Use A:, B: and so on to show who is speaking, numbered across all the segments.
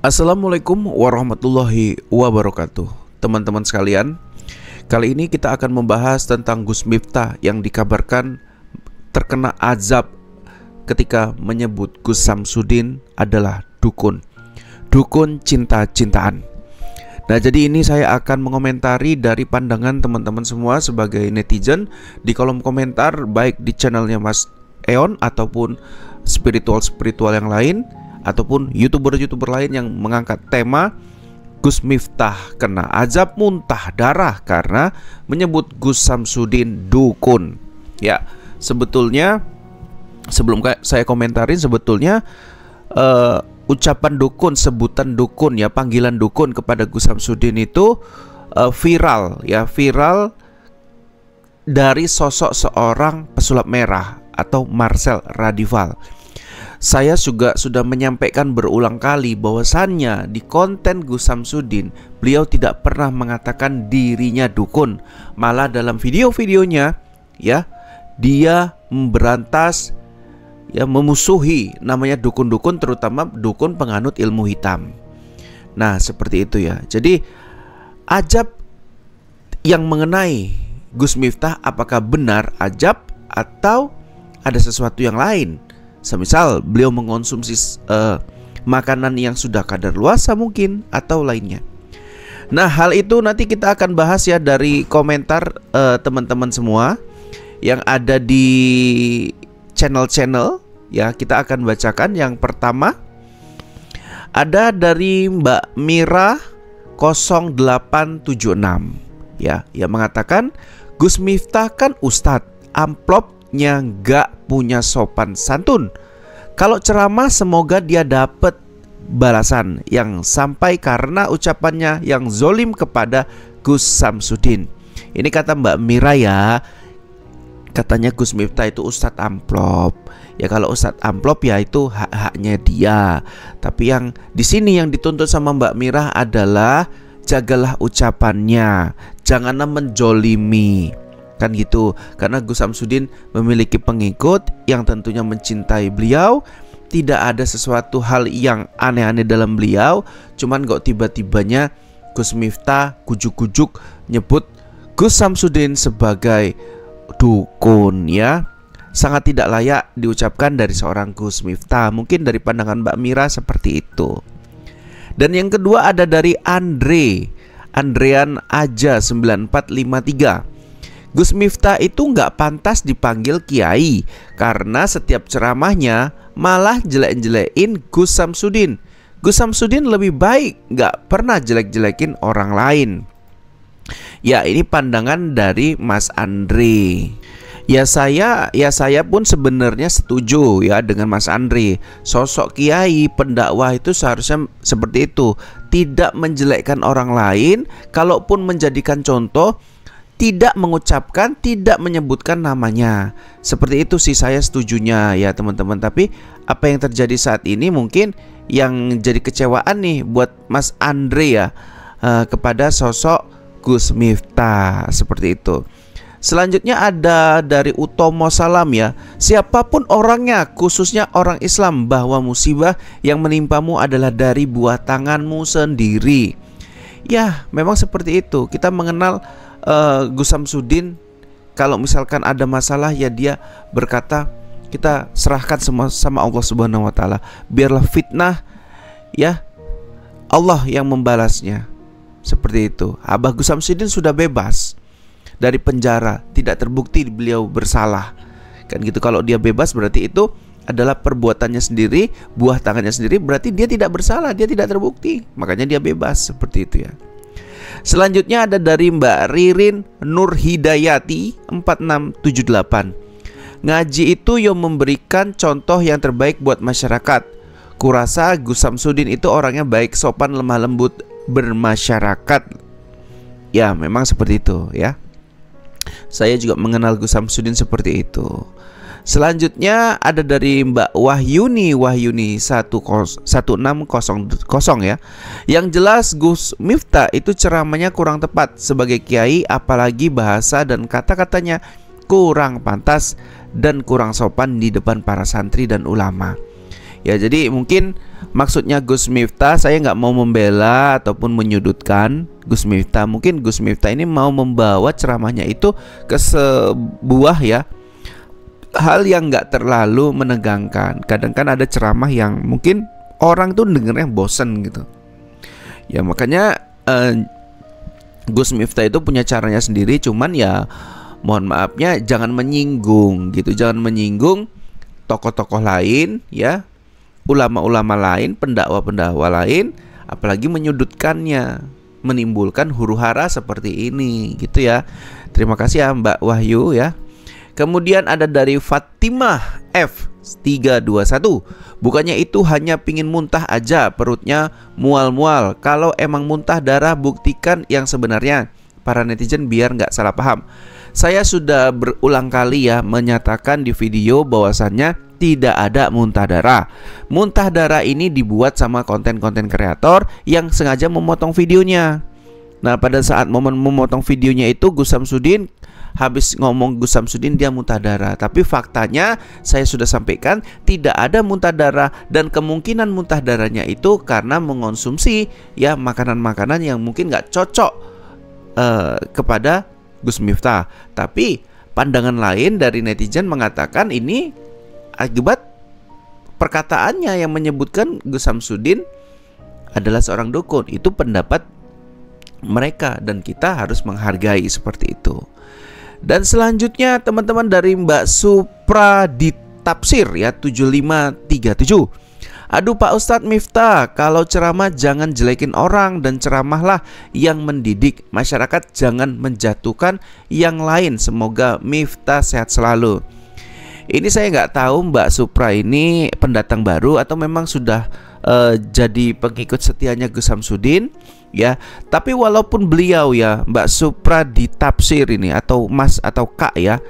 A: Assalamualaikum warahmatullahi wabarakatuh. Teman-teman sekalian, kali ini kita akan membahas tentang Gus Miftah yang dikabarkan terkena azab ketika menyebut Gus Samsudin adalah dukun cinta-cintaan. Nah, jadi ini saya akan mengomentari dari pandangan teman-teman semua sebagai netizen di kolom komentar, baik di channelnya Mas Eon ataupun spiritual yang lain, ataupun youtuber lain yang mengangkat tema Gus Miftah kena azab muntah darah karena menyebut Gus Samsudin dukun. Ya, sebetulnya sebelum saya komentarin, sebetulnya ucapan dukun, sebutan dukun, ya, panggilan dukun kepada Gus Samsudin itu viral dari sosok seorang pesulap merah atau Marcel Radival. Saya juga sudah menyampaikan berulang kali bahwasannya di konten Gus Samsudin beliau tidak pernah mengatakan dirinya dukun. Malah dalam video-videonya, ya, dia memberantas, ya, memusuhi namanya dukun-dukun, terutama dukun penganut ilmu hitam. Nah, seperti itu ya. Jadi azab yang mengenai Gus Miftah apakah benar azab atau ada sesuatu yang lain? Semisal beliau mengonsumsi makanan yang sudah kadaluarsa mungkin, atau lainnya. Nah, hal itu nanti kita akan bahas ya dari komentar teman-teman semua yang ada di channel-channel, ya. Kita akan bacakan. Yang pertama ada dari Mbak Mira 0876, ya, yang mengatakan Gus Miftah kan ustadz, amplopnya nggak punya sopan santun. Kalau ceramah semoga dia dapat balasan yang sampai karena ucapannya yang zolim kepada Gus Samsudin. Ini kata Mbak Mira, ya. Katanya Gus Miftah itu ustadz amplop. Ya, kalau ustadz amplop ya itu hak-haknya dia. Tapi yang di sini yang dituntut sama Mbak Mira adalah jagalah ucapannya, janganlah menjolimi, kan gitu. Karena Gus Samsudin memiliki pengikut yang tentunya mencintai beliau. Tidak ada sesuatu hal yang aneh-aneh dalam beliau. Cuman kok tiba-tibanya Gus Miftah kujuk-kujuk nyebut Gus Samsudin sebagai dukun, ya. Sangat tidak layak diucapkan dari seorang Gus Miftah. Mungkin dari pandangan Mbak Mira seperti itu. Dan yang kedua ada dari Andrean Aja 9453. Gus Miftah itu nggak pantas dipanggil kiai karena setiap ceramahnya malah jelek-jelekin Gus Samsudin. Gus Samsudin lebih baik nggak pernah jelek-jelekin orang lain. Ya, ini pandangan dari Mas Andre. Ya saya pun sebenarnya setuju ya dengan Mas Andre. Sosok kiai pendakwah itu seharusnya seperti itu, tidak menjelekkan orang lain, kalaupun menjadikan contoh tidak mengucapkan, tidak menyebutkan namanya. Seperti itu sih saya setujunya, ya teman-teman. Tapi apa yang terjadi saat ini mungkin yang jadi kecewaan nih buat Mas Andre, ya, kepada sosok Gus Miftah, seperti itu. Selanjutnya ada dari Utomo Salam, ya. Siapapun orangnya, khususnya orang Islam, bahwa musibah yang menimpamu adalah dari buah tanganmu sendiri. Ya, memang seperti itu. Kita mengenal Gus Samsudin, kalau misalkan ada masalah, ya dia berkata kita serahkan semua sama Allah Subhanahu wa taala. Biarlah fitnah, ya, Allah yang membalasnya. Seperti itu. Abah Gus Samsudin sudah bebas dari penjara, tidak terbukti beliau bersalah. Kan gitu. Kalau dia bebas berarti itu adalah perbuatannya sendiri, buah tangannya sendiri, berarti dia tidak bersalah, dia tidak terbukti. Makanya dia bebas, seperti itu, ya. Selanjutnya ada dari Mbak Ririn Nurhidayati 4678. Ngaji itu yang memberikan contoh yang terbaik buat masyarakat. Kurasa Gus Samsudin itu orangnya baik, sopan, lemah lembut, bermasyarakat. Ya, memang seperti itu, ya. Saya juga mengenal Gus Samsudin seperti itu. Selanjutnya ada dari Mbak Wahyuni 1600, ya. Yang jelas Gus Miftah itu ceramahnya kurang tepat sebagai kiai, apalagi bahasa dan kata-katanya kurang pantas dan kurang sopan di depan para santri dan ulama. Ya, jadi mungkin maksudnya Gus Miftah, saya nggak mau membela ataupun menyudutkan Gus Miftah. Mungkin Gus Miftah ini mau membawa ceramahnya itu ke sebuah ya hal yang nggak terlalu menegangkan. Kadang kan ada ceramah yang mungkin orang tuh dengernya bosen gitu. Ya makanya Gus Miftah itu punya caranya sendiri. Cuman ya mohon maafnya jangan menyinggung gitu. Jangan menyinggung tokoh-tokoh lain ya, ulama-ulama lain, pendakwa-pendakwa lain, apalagi menyudutkannya, menimbulkan huru-hara seperti ini gitu ya. Terima kasih ya Mbak Wahyu ya. Kemudian ada dari Fatimah F321. Bukannya itu hanya pingin muntah aja, perutnya mual-mual. Kalau emang muntah darah, buktikan yang sebenarnya. Para netizen biar nggak salah paham. Saya sudah berulang kali ya menyatakan di video bahwasannya tidak ada muntah darah. Muntah darah ini dibuat sama konten-konten kreator yang sengaja memotong videonya. Nah, pada saat momen memotong videonya itu Gus Samsudin habis ngomong Gus Samsudin dia muntah darah. Tapi faktanya saya sudah sampaikan tidak ada muntah darah, dan kemungkinan muntah darahnya itu karena mengonsumsi ya makanan-makanan yang mungkin nggak cocok kepada Gus Miftah. Tapi pandangan lain dari netizen mengatakan ini akibat perkataannya yang menyebutkan Gus Samsudin adalah seorang dukun. Itu pendapat mereka dan kita harus menghargai seperti itu. Dan selanjutnya teman-teman dari Mbak Supra di Tafsir ya 7537. Aduh Pak Ustadz Miftah, kalau ceramah jangan jelekin orang dan ceramahlah yang mendidik. Masyarakat jangan menjatuhkan yang lain. Semoga Miftah sehat selalu. Ini saya nggak tahu Mbak Supra ini pendatang baru atau memang sudah jadi pengikut setianya Gus Samsudin ya. Tapi walaupun beliau ya Mbak Supra di Tafsir ini atau Mas atau Kak ya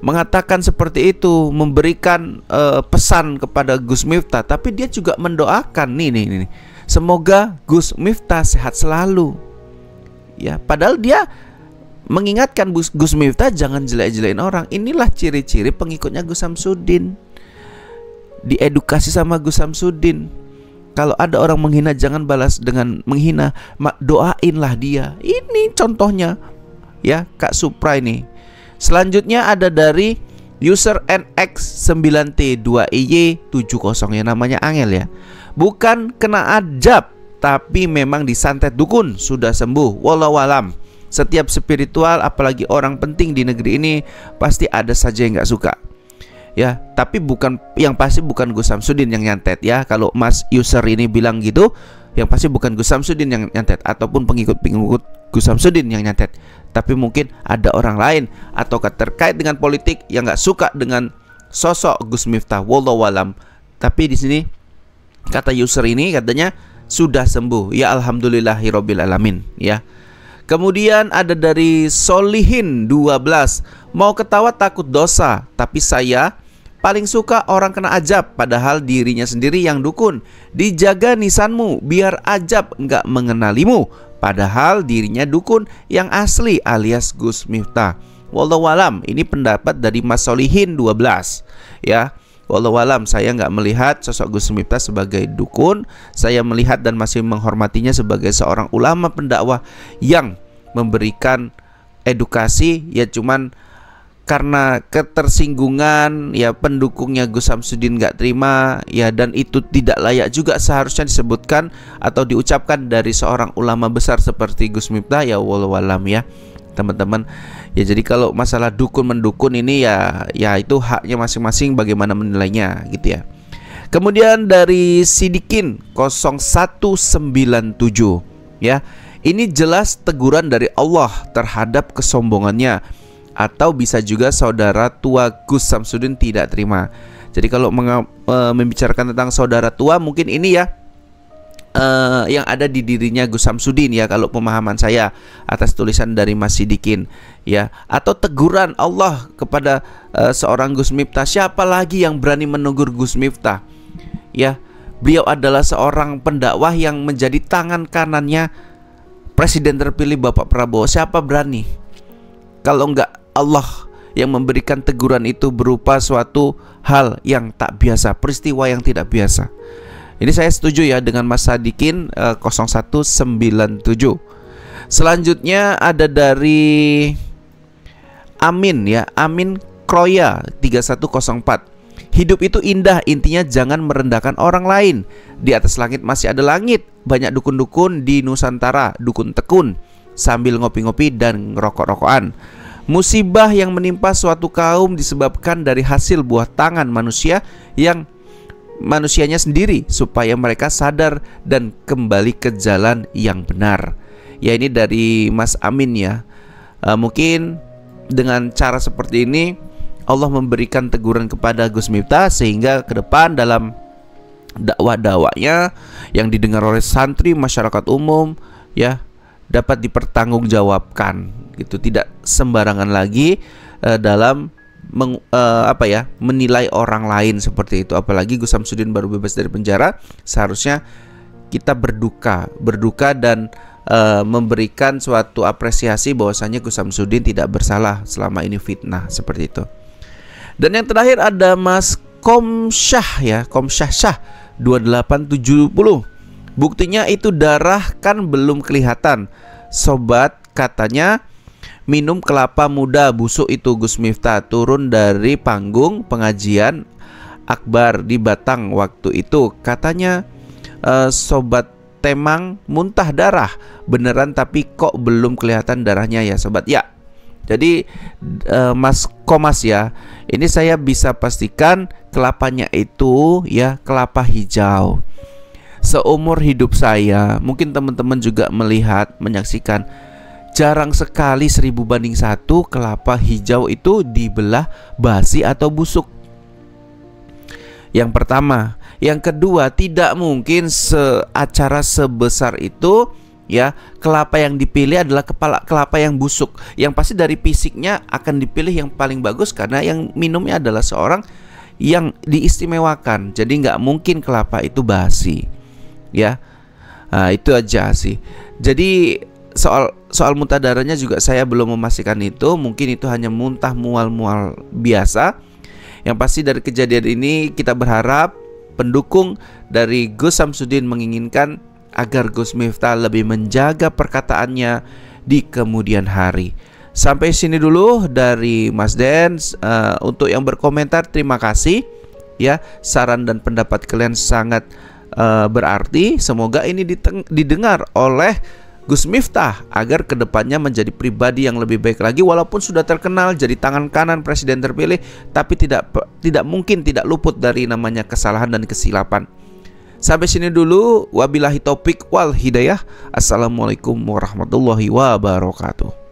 A: mengatakan seperti itu, memberikan pesan kepada Gus Miftah, tapi dia juga mendoakan nih. Semoga Gus Miftah sehat selalu. Ya, padahal dia mengingatkan Gus Miftah jangan jelek-jelekin orang. Inilah ciri-ciri pengikutnya Gus Samsudin. Diedukasi sama Gus Samsudin. Kalau ada orang menghina jangan balas dengan menghina, doainlah dia. Ini contohnya ya Kak Supra ini. Selanjutnya ada dari user NX9T2IY70 yang namanya Angel ya. Bukan kena ajab, tapi memang disantet dukun, sudah sembuh. Wallahualam. Setiap spiritual apalagi orang penting di negeri ini pasti ada saja yang nggak suka. Ya, tapi yang pasti bukan Gus Samsudin yang nyantet ya. Kalau Mas user ini bilang gitu, yang pasti bukan Gus Samsudin yang nyantet ataupun pengikut-pengikut Gus Samsudin yang nyantet. Tapi mungkin ada orang lain atau terkait dengan politik yang nggak suka dengan sosok Gus Miftah. Wallahualam. Tapi di sini kata user ini katanya sudah sembuh. Ya alhamdulillahirabbil alamin ya. Kemudian ada dari Solihin 12. Mau ketawa takut dosa, tapi saya paling suka orang kena ajab padahal dirinya sendiri yang dukun. Dijaga nisanmu biar ajab nggak mengenalimu, padahal dirinya dukun yang asli alias Gus Miftah. Wallahualam. Ini pendapat dari Mas Solihin 12 ya. Wallahualam, saya nggak melihat sosok Gus Miftah sebagai dukun. Saya melihat dan masih menghormatinya sebagai seorang ulama pendakwah yang memberikan edukasi ya, cuman karena ketersinggungan ya pendukungnya Gus Samsudin nggak terima ya, dan itu tidak layak juga seharusnya disebutkan atau diucapkan dari seorang ulama besar seperti Gus Miftah ya. Wallahualam ya teman-teman ya. Jadi kalau masalah dukun mendukun ini ya itu haknya masing-masing bagaimana menilainya gitu ya. Kemudian dari Sidikin 0197 ya, ini jelas teguran dari Allah terhadap kesombongannya, atau bisa juga saudara tua Gus Samsudin tidak terima. Jadi kalau membicarakan tentang saudara tua mungkin ini ya yang ada di dirinya Gus Samsudin ya, kalau pemahaman saya atas tulisan dari Mas Sidikin ya, atau teguran Allah kepada seorang Gus Miftah. Siapa lagi yang berani menegur Gus Miftah ya? Beliau adalah seorang pendakwah yang menjadi tangan kanannya Presiden terpilih Bapak Prabowo. Siapa berani? Kalau enggak Allah yang memberikan teguran itu berupa suatu hal yang tak biasa, peristiwa yang tidak biasa. Ini saya setuju ya dengan Mas Sadikin 0197. Selanjutnya ada dari Amin ya, Amin Kroya 3104. Hidup itu indah, intinya jangan merendahkan orang lain. Di atas langit masih ada langit. Banyak dukun-dukun di Nusantara, dukun tekun, sambil ngopi-ngopi dan ngerokok-rokokan. Musibah yang menimpa suatu kaum disebabkan dari hasil buah tangan manusia yang manusianya sendiri, supaya mereka sadar dan kembali ke jalan yang benar. Ya, ini dari Mas Amin ya. Mungkin dengan cara seperti ini Allah memberikan teguran kepada Gus Miftah, sehingga ke depan dalam dakwah-dakwahnya yang didengar oleh santri, masyarakat umum ya, dapat dipertanggungjawabkan gitu, tidak sembarangan lagi dalam menilai orang lain seperti itu. Apalagi Gus Samsudin baru bebas dari penjara, seharusnya kita berduka dan memberikan suatu apresiasi bahwasanya Gus Samsudin tidak bersalah selama ini fitnah seperti itu. Dan yang terakhir ada Mas Komsyah ya, Komsyah Syah 2870. Buktinya itu darah kan belum kelihatan. Sobat, katanya minum kelapa muda busuk itu Gus Miftah turun dari panggung pengajian akbar di Batang waktu itu. Katanya sobat Temang muntah darah beneran, tapi kok belum kelihatan darahnya ya sobat ya. Jadi Mas Komas ya, ini saya bisa pastikan kelapanya itu ya kelapa hijau. Seumur hidup saya, mungkin teman-teman juga melihat, menyaksikan, jarang sekali 1000 banding 1 kelapa hijau itu dibelah basi atau busuk. Yang pertama. Yang kedua, tidak mungkin acara sebesar itu ya kelapa yang dipilih adalah kepala kelapa yang busuk. Yang pasti dari fisiknya akan dipilih yang paling bagus, karena yang minumnya adalah seorang yang diistimewakan. Jadi nggak mungkin kelapa itu basi ya. Nah, itu aja sih. Jadi soal muntah darahnya juga saya belum memastikan itu. Mungkin itu hanya muntah mual-mual biasa. Yang pasti dari kejadian ini kita berharap pendukung dari Gus Samsudin menginginkan agar Gus Miftah lebih menjaga perkataannya di kemudian hari. Sampai sini dulu dari Mas Den. Untuk yang berkomentar, terima kasih ya. Saran dan pendapat kalian sangat berarti. Semoga ini didengar oleh Gus Miftah agar kedepannya menjadi pribadi yang lebih baik lagi. Walaupun sudah terkenal jadi tangan kanan presiden terpilih, tapi tidak mungkin tidak luput dari namanya kesalahan dan kesilapan. Sampai sini dulu. Wabillahi taufik wal hidayah. Assalamualaikum warahmatullahi wabarakatuh.